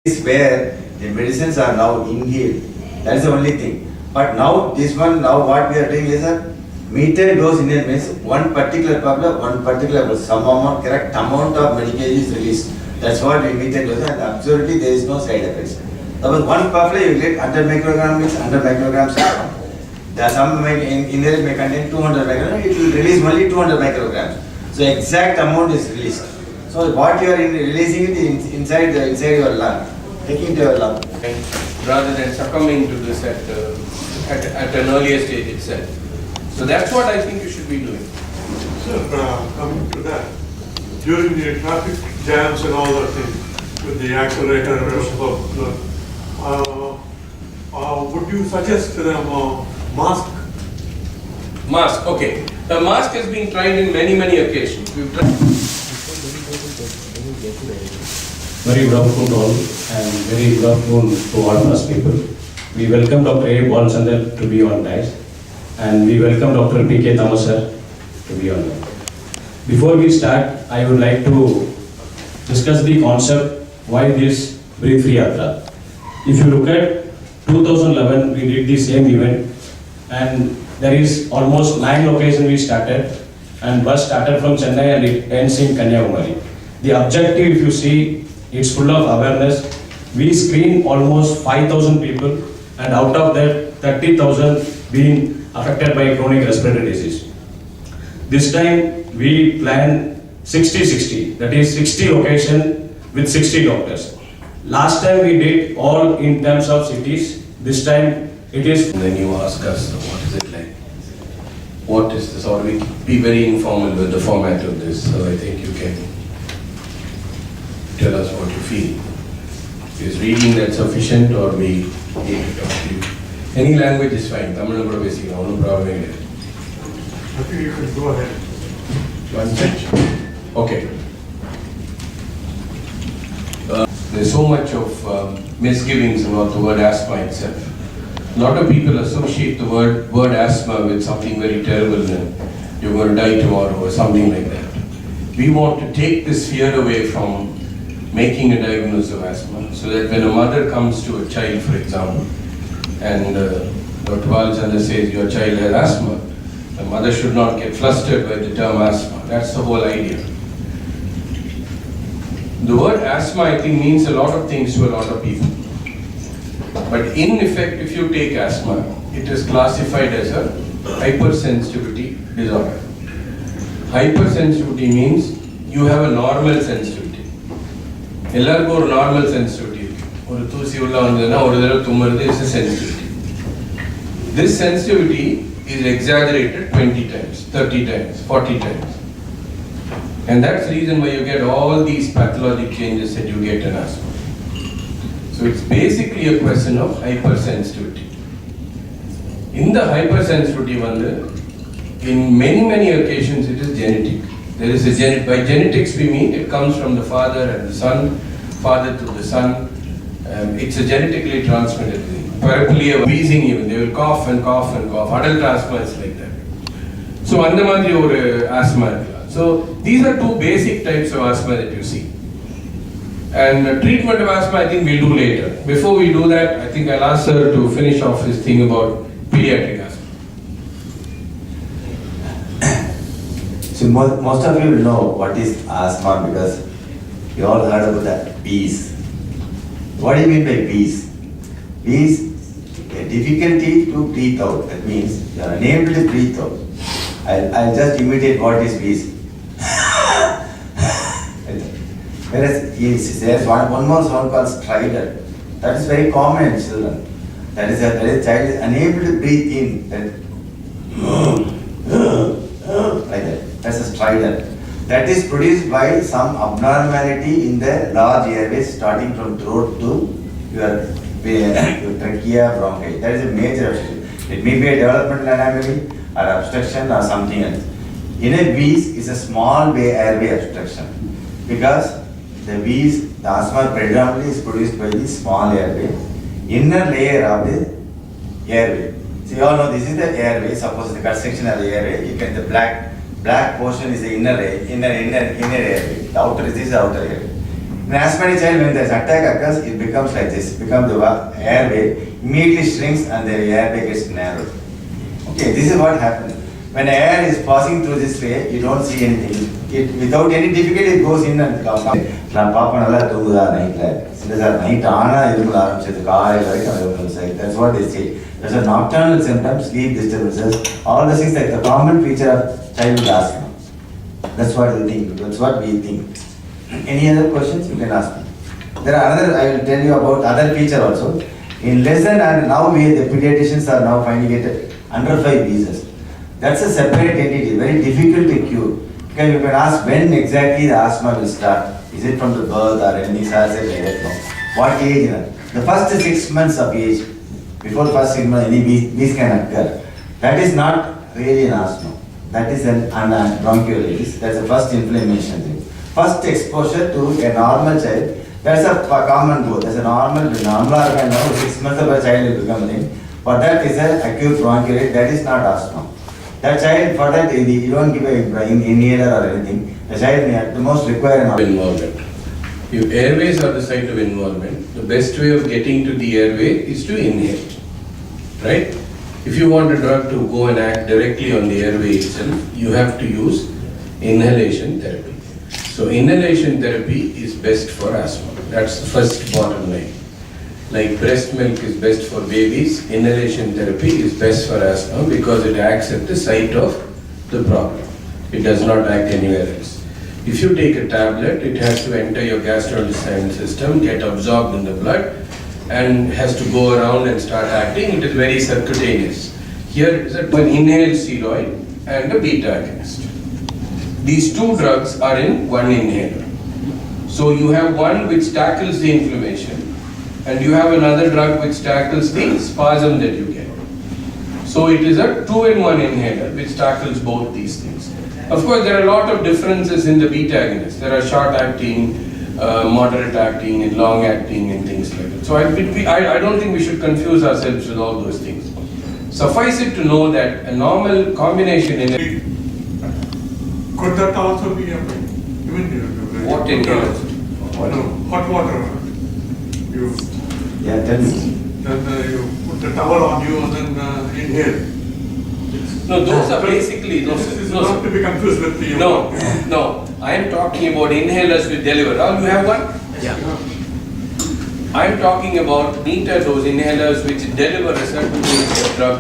is where the medicines are now inhaled. That is the only thing. But now this one, now what we are doing is a metered dose inhaled means one particular problem, one particular some amount, correct amount of medication is released. That's what we metered dose, and absolutely there is no side effects. Suppose one puffle you get 100 microgram means 100 micrograms. There are some inhaled may contain 200 micrograms, it will release only 200 micrograms. So exact amount is released. So what you are releasing it inside your lung, taking to your lung. Rather than succumbing to this at an earlier stage itself. So that's what I think you should be doing. Sir, coming to that, during the traffic jams and all that thing, with the accelerator, would you suggest them mask? Mask, okay. The mask has been tried in many occasions. We've tried. Very good afternoon to all and very good afternoon to all of us people. We welcome Dr. A. Balchandar to be on dice and we welcome Dr. P.K. Thomas sir to be on dice. Before we start, I would like to discuss the concept why this Breathe Free Yatra. If you look at 2011, we did the same event and there is almost 9 locations we started and bus started from Chennai and it ends in Kanyakumari. The objective, if you see, it's full of awareness. We screen almost 5,000 people and out of that 30,000 being affected by chronic respiratory disease. This time we plan 60-60, that is 60 locations with 60 doctors. Last time we did all in terms of cities, this time it is. And then you ask us, what is it like? What is this? Or we be very informal with the format of this, so I think you can tell us what you feel. Is reading that sufficient or we need to talk to you? Any language is fine. Tamil no problem. I think you can go ahead. One section. Okay. There's so much of misgivings about the word asthma itself. A lot of people associate the word asthma with something very terrible and you're going to die tomorrow or something like that. We want to take this fear away from making a diagnosis of asthma so that when a mother comes to a child, for example, and Dr. Balchandar says your child has asthma, the mother should not get flustered by the term asthma. That's the whole idea. The word asthma, I think, means a lot of things to a lot of people. But in effect, if you take asthma, it is classified as a hypersensitivity disorder. Hypersensitivity means you have a normal sensitivity. எல்லாருக்கும் ஒரு normal sensitivity இருக்கு. ஒரு தூசி உள்ள வந்ததுன்னா ஒரு தடவை தும்முறது is a sensitivity. This sensitivity is exaggerated 20 times, 30 times, 40 times. And that's the reason why you get all these pathologic changes that you get in asthma. So it's basically a question of hypersensitivity. In the hypersensitivity in many occasions it is genetic. There is by genetics we mean it comes from the father and the son, father to the son. It's a genetically transmitted thing. Periphery wheezing even, they will cough and cough and cough. Adult asthma is like that. So அந்த மாதிரி ஒரு asthma இருக்கலாம். So these are two basic types of asthma that you see. And treatment of asthma I think we'll do later. Before we do that, I think I'll ask sir to finish off his thing about pediatric asthma. So most of you will know what is asthma because you all heard about that bees. What do you mean by bees? Bees, a difficulty to breathe out. That means you are unable to breathe out. I'll just imitate what is bees. Whereas there's one more sound called strident. That is very common in children. That is a child is unable to breathe in. Like that. That's a strident. That is produced by some abnormality in the large airways starting from throat to your trachea, bronchi. That is a major obstruction. It may be a developmental anomaly or obstruction or something else. In a wheeze is a small airway obstruction because the asthma predominantly is produced by the small airway, inner layer of the airway. So you all know this is the airway. Suppose the cut section of the airway, you get the black portion is the inner airway. The outer is the outer airway. In asthmatic child, when the attack occurs, it becomes like this, becomes the airway, immediately shrinks and the airway gets narrowed. Okay, this is what happens. When air is passing through this way, you don't see anything. It, without any difficulty, it goes in and comes. நான் பாப்பா நல்லா தூங்குதா நைட்ல சில sir night ஆனா இருமல் ஆரம்பிச்சது காலையில் வரைக்கும் இருமல் sir that's what they say. There's a nocturnal symptoms, sleep disturbances, all the things like the common feature of childhood asthma. That's what we think. That's what we think. Any other questions you can ask me. There are another. I will tell you about other feature also. In less than and now the pediatricians are now finding it under 5 pieces. That's a separate entity, very difficult to cure. Because you can ask when exactly the asthma will start. Is it from the birth or anything? I said like that. No. What age? The first 6 months of age. Before the first 6 months, any these can occur. That is not really an asthma. That is an bronchiolitis. That's the first inflammation thing. First exposure to a normal child. That's a common growth. That's a normal 6 months of a child will become a thing. But that is an acute bronchiolitis. That is not asthma. That child, for that, you don't give an inhaler or anything. The child may at the most require an Involvement. If airways are the site of involvement, the best way of getting to the airway is to inhale. Right? If you want a drug to go and act directly on the airway itself, you have to use inhalation therapy. So inhalation therapy is best for asthma. That's the first bottom line. Like breast milk is best for babies, inhalation therapy is best for asthma because it acts at the site of the problem. It does not act anywhere else. If you take a tablet, it has to enter your gastrointestinal system, get absorbed in the blood, and has to go around and start acting. It is very subcutaneous. Here is an inhaled steroid and a beta agonist. These two drugs are in one inhaler. So you have one which tackles the inflammation, and you have another drug which tackles the spasm that you get. So it is a 2-in-1 inhaler which tackles both these things. Of course, there are a lot of differences in the beta agonists. There are short acting, moderate acting, and long acting, and things like that. So I don't think we should confuse ourselves with all those things. Suffice it to know that a normal combination in Could that also be a even What inhaler? No, hot water. You Yeah, tell me. then you put the towel on you and then inhale. No, those are basically This is no, not to be confused with the. no. I am talking about inhalers with deliver. Rahul, you have one? I am talking about meter dose inhalers which deliver a certain dose of drug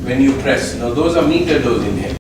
when you press. Now those are meter dose inhalers.